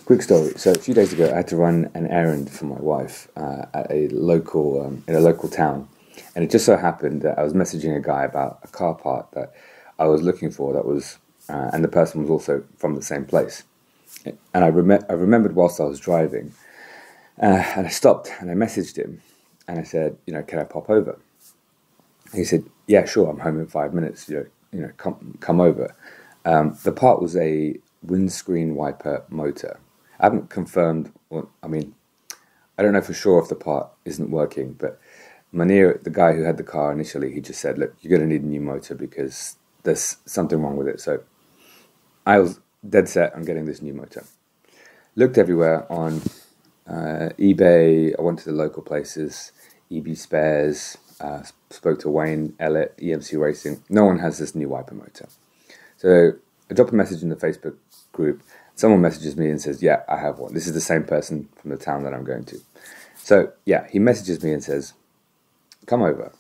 Quick story. So a few days ago, I had to run an errand for my wife at a local in a local town, and it just so happened that I was messaging a guy about a car part that I was looking for. That was, and the person was also from the same place. And I remembered whilst I was driving, and I stopped and I messaged him, and I said, can I pop over? And he said, yeah, sure. I'm home in 5 minutes. Come over. The part was a windscreen wiper motor. I haven't confirmed. I don't know for sure if the part isn't working, but Manir, the guy who had the car initially, he just said, look, you're going to need a new motor because there's something wrong with it. So I was dead set on getting this new motor. Looked everywhere on eBay. I went to the local places, EB Spares, spoke to Wayne Ellett, EMC Racing. No one has this new wiper motor. So I dropped a message in the Facebook group. Someone messages me and says, yeah, I have one. This is the same person from the town that I'm going to. So, yeah, he messages me and says, come over.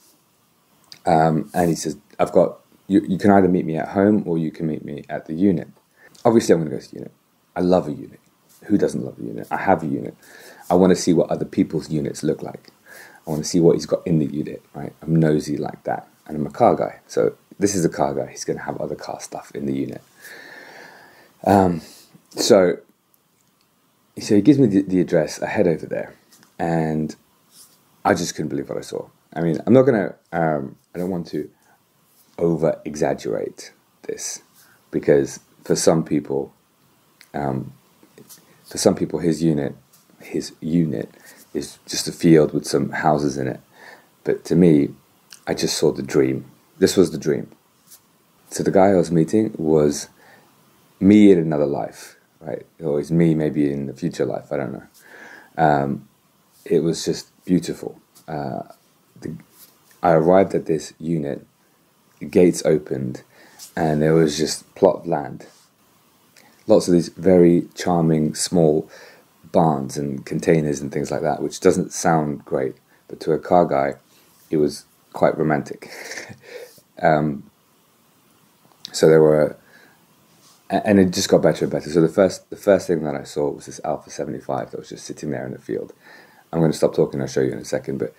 And he says, I've got, you can either meet me at home or you can meet me at the unit. Obviously, I'm going to go to the unit. I love a unit. Who doesn't love a unit? I have a unit. I want to see what other people's units look like. I want to see what he's got in the unit, right? I'm nosy like that. And I'm a car guy. So this is a car guy. He's going to have other car stuff in the unit. So he gives me the address. I head over there, and I just couldn't believe what I saw. I mean, I'm not going to, I don't want to over-exaggerate this, because for some people, his unit is just a field with some houses in it. But to me, I just saw the dream. This was the dream. So the guy I was meeting was me in another life, right? Or it's me maybe in a future life, I don't know. It was just beautiful. I arrived at this unit, the gates opened, and there was just plot of land. Lots of these very charming small barns and containers and things like that, which doesn't sound great, but to a car guy, it was quite romantic. So there were, and it just got better and better. So the first thing that I saw was this Alfa 75 that was just sitting there in the field. I'm going to stop talking. I'll show you in a second. But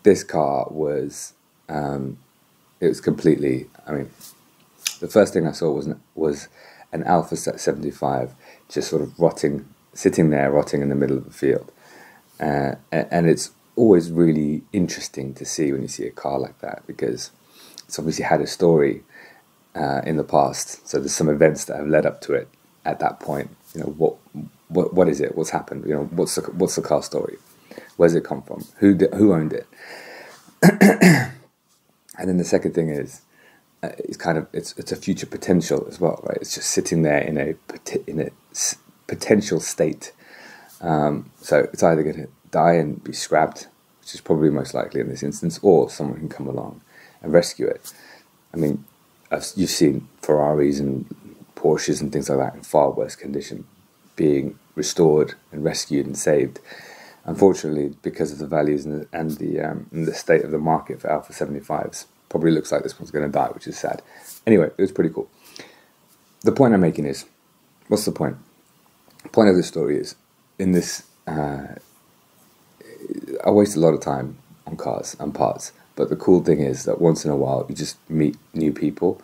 this car was, it was completely. I mean, the first thing I saw was an Alfa 75 just sort of sitting there rotting in the middle of the field, and it's always really interesting to see when you see a car like that, because it's obviously had a story in the past. So there's some events that have led up to it at that point. What is it? What's happened? What's the car story? Where's it come from? Who owned it? And then the second thing is, it's a future potential as well, right? It's just sitting there in a potential state. So it's either going to die and be scrapped, which is probably most likely in this instance, or someone can come along and rescue it. I mean, you've seen Ferraris and Porsches and things like that in far worse condition being restored and rescued and saved. Unfortunately, because of the values and the state of the market for Alfa 75s, probably looks like this one's going to die, which is sad. Anyway, it was pretty cool. The point I'm making is, what's the point? The point of this story is, in this, I waste a lot of time on cars and parts, but the cool thing is that once in a while you just meet new people,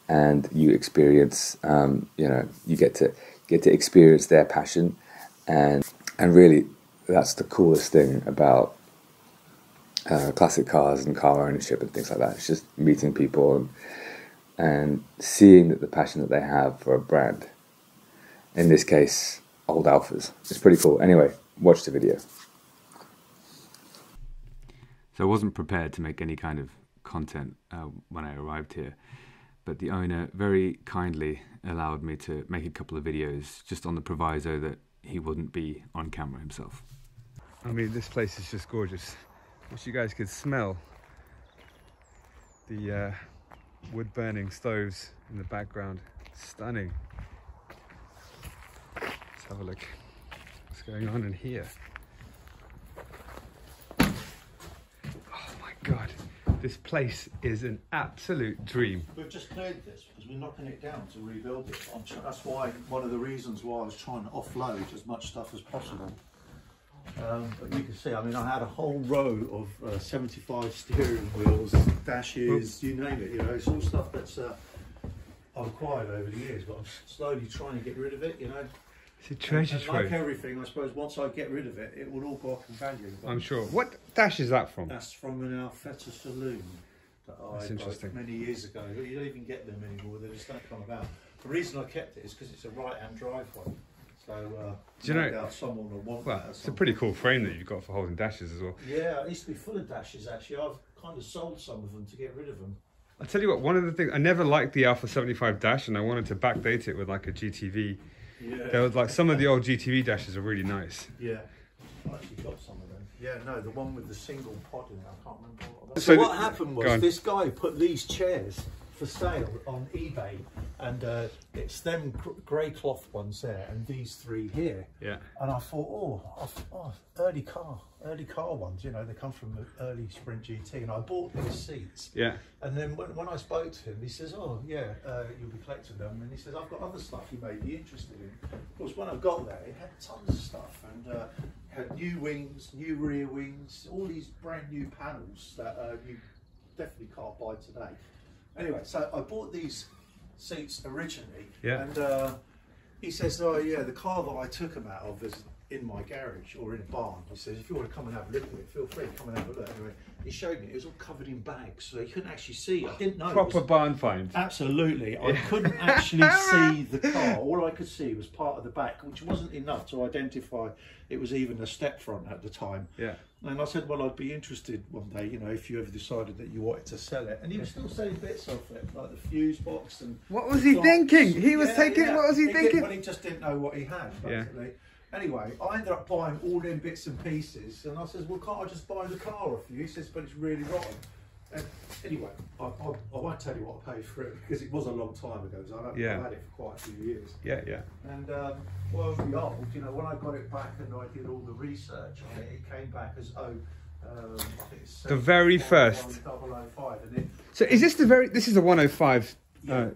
and you experience, you get to experience their passion, and really that's the coolest thing about classic cars and car ownership and things like that. It's just meeting people and seeing that the passion that they have for a brand, in this case, old Alfas. It's pretty cool. Anyway, watch the video. So I wasn't prepared to make any kind of content when I arrived here, but the owner very kindly allowed me to make a couple of videos just on the proviso that he wouldn't be on camera himself. I mean, this place is just gorgeous. Wish you guys could smell the wood-burning stoves in the background. Stunning. Let's have a look. What's going on in here? Oh my God, this place is an absolute dream. We've just cleared this. we're knocking it down to rebuild it. That's why one of the reasons why I was trying to offload as much stuff as possible. But you can see, I mean, I had a whole row of 75 steering wheels, dashes, you name it. You know, it's all stuff that's I've acquired over the years, but I'm slowly trying to get rid of it. You know. It's a treasure trove. Like everything, I suppose, once I get rid of it, it will all go up in value. I'm sure. What dash is that from? That's from an Alfa saloon that I bought many years ago. You don't even get them anymore, they just don't come about. The reason I kept it is because it's a right-hand drive one. So, do you know, someone will want well, that. It's a pretty cool frame that you've got for holding dashes as well. Yeah, it used to be full of dashes, actually. I've kind of sold some of them to get rid of them. I'll tell you what, one of the things, I never liked the Alfa 75 dash, and I wanted to backdate it with like a GTV. Yeah. There was like some of the old GTV dashes are really nice. Yeah, I actually got some of them. Yeah, no, the one with the single pod in it, I can't remember what that. So what happened was this guy put these chairs for sale on eBay, and it's them grey cloth ones there, and these three here. Yeah. And I thought, early car ones, you know, they come from the early Sprint GT, and I bought these seats. Yeah. And then when I spoke to him, he says, oh yeah, you'll be collecting them, and he says, I've got other stuff you may be interested in. Of course, when I got there, it had tons of stuff, and had new wings, new rear wings, all these brand new panels that you definitely can't buy today. Anyway, so I bought these seats originally, and he says, oh yeah, the car that I took them out of is in my garage or in a barn. He says, if you want to come and have a look at it, feel free to come and have a look. Anyway, he showed me, it was all covered in bags, so you couldn't actually see. I didn't know. Proper barn find. Absolutely. I couldn't actually see the car. All I could see was part of the back, which wasn't enough to identify it was even a step front at the time. Yeah. And I said, well, I'd be interested one day, you know, if you ever decided that you wanted to sell it. And he was still selling bits of it, like the fuse box and... What was he thinking? He was taking... Yeah. What was he thinking? Well, he just didn't know what he had, basically. Yeah. Anyway, I ended up buying all them bits and pieces, and I says, well, can't I just buy the car off you? He says, but it's really rotten. And anyway, I won't tell you what I paid for it, because it was a long time ago, so I've had it for quite a few years. Yeah, yeah. And, well, the old, you know, when I got it back and I did all the research on it, it came back as, I think it's the very first. 005, and it, so is this the very, this is a 105,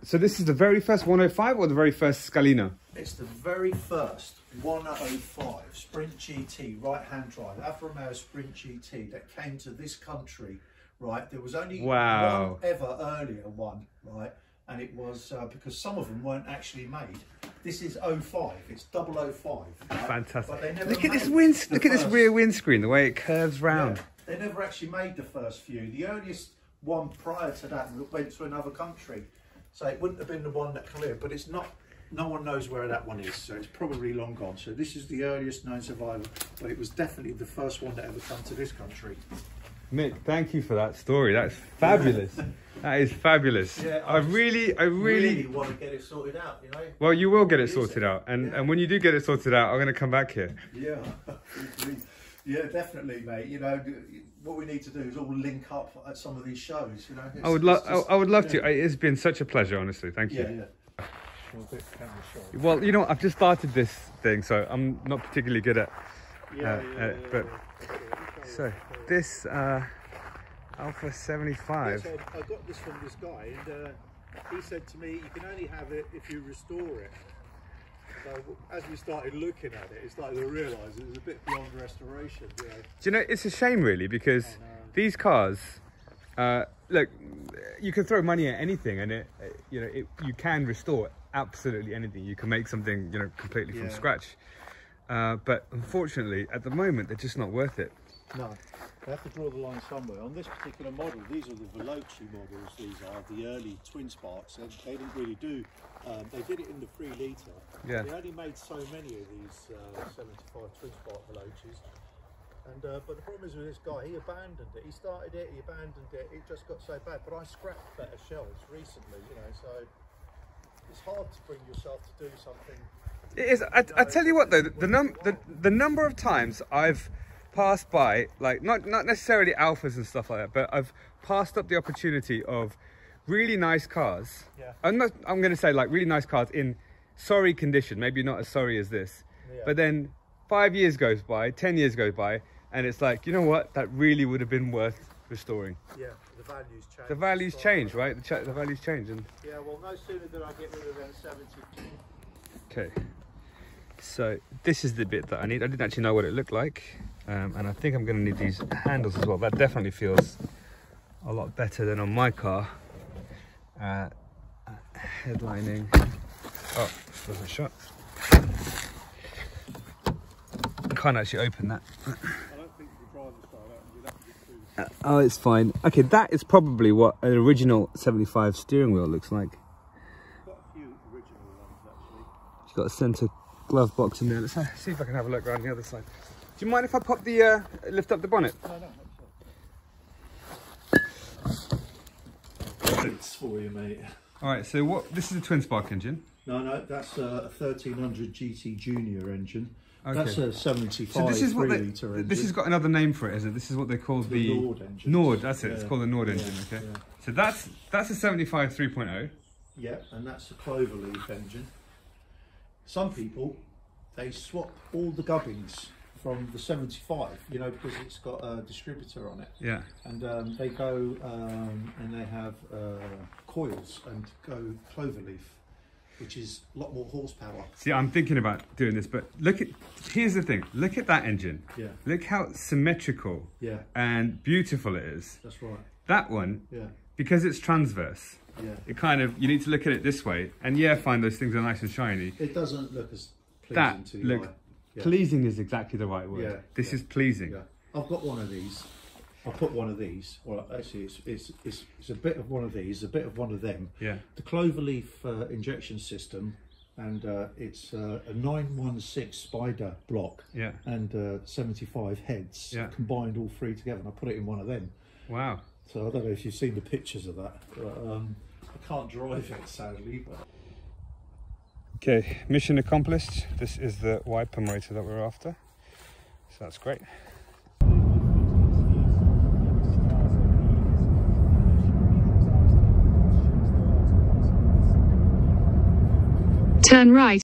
so this is the very first 105 or the very first Scalino? It's the very first 105 Sprint GT right-hand drive, Alfa Romeo Sprint GT that came to this country, right? There was only one ever earlier one, right? And it was because some of them weren't actually made. This is 05, it's 005. Right? Fantastic. Look at this look at this rear windscreen, the way it curves round. Yeah, they never actually made the first few. The earliest one prior to that went to another country. So it wouldn't have been the one that came here, but it's not. No one knows where that one is, so it's probably long gone. So this is the earliest known survivor, but it was definitely the first one that ever come to this country. Mick, thank you for that story. That's fabulous. That is fabulous. Yeah, I really want to get it sorted out, you know. Well, you will get it sorted out, and when you do get it sorted out, I'm going to come back here. Yeah, yeah, definitely, mate. You know, what we need to do is all link up at some of these shows. You know, I would love to. It's been such a pleasure, honestly. Thank you. Yeah. Well, you know, I've just started this thing, so I'm not particularly good at but so this Alfa 75. Yes, I got this from this guy, and he said to me, you can only have it if you restore it. So as we started looking at it, it started to realise it was a bit beyond restoration. You know? Do you know, it's a shame really, because these cars, look, you can throw money at anything, and you can restore absolutely anything. You can make something, you know, completely from scratch. But unfortunately, at the moment, they're just not worth it. No, they have to draw the line somewhere. On this particular model, these are the Veloci models. These are the early twin sparks, and they didn't really do. They did it in the 3 litre. Yeah. They only made so many of these 75 twin spark Velocis. And but the problem is with this guy, he abandoned it. He started it, he abandoned it. It just got so bad. But I scrapped better shells recently, you know. So it's hard to bring yourself to do something. It is. I tell you what though, the number of times I've passed by, like not necessarily Alphas and stuff like that, but I've passed up the opportunity of really nice cars. Yeah. I'm going to say like really nice cars in sorry condition, maybe not as sorry as this, but then 5 years goes by, 10 years goes by, and it's like, you know what, that really would have been worth restoring. Yeah, the values change. The values change, right? The values change. And yeah, well, no sooner did I get rid of them 70. okay, so this is the bit that I need. I didn't actually know what it looked like, and I think I'm going to need these handles as well. That definitely feels a lot better than on my car. Headlining. Oh, there's a shot. I can't actually open that. I don't think the driver's side out. Oh, it's fine. Okay, that is probably what an original 75 steering wheel looks like. Got a few original ones actually. It's got a centre glove box in there. Let's see if I can have a look around the other side. Do you mind if I pop the lift up the bonnet? No, it's for you, mate. All right. So what? This is a twin spark engine. No, that's a 1300 GT Junior engine. Okay. That's a 75 so this is what 3-litre engine. This has got another name for it, isn't it? This is what they call the Nord engine. Nord, that's it. Yeah. It's called the Nord engine. Yeah. Okay. Yeah. So that's a 75 3.0. Yeah, and that's a cloverleaf engine. Some people, they swap all the gubbins from the 75, you know, because it's got a distributor on it. Yeah. And they go and they have coils and go cloverleaf, which is a lot more horsepower. See, I'm thinking about doing this, but here's the thing. Look at that engine. Yeah. Look how symmetrical and beautiful it is. That's right. That one, because it's transverse, it kind of, you need to look at it this way, and fine, those things are nice and shiny. It doesn't look as pleasing to the eye. Pleasing is exactly the right word. This is pleasing. I've got one of these. I'll put one of these. Well, actually, it's a bit of one of these, a bit of one of them. Yeah. The cloverleaf injection system, and it's a 916 Spider block. Yeah. And 75 heads. Yeah. Combined all three together, and I put it in one of them. Wow. So I don't know if you've seen the pictures of that. But, I can't drive it sadly, but. Okay, mission accomplished. This is the wiper motor that we're after. So that's great. Turn right.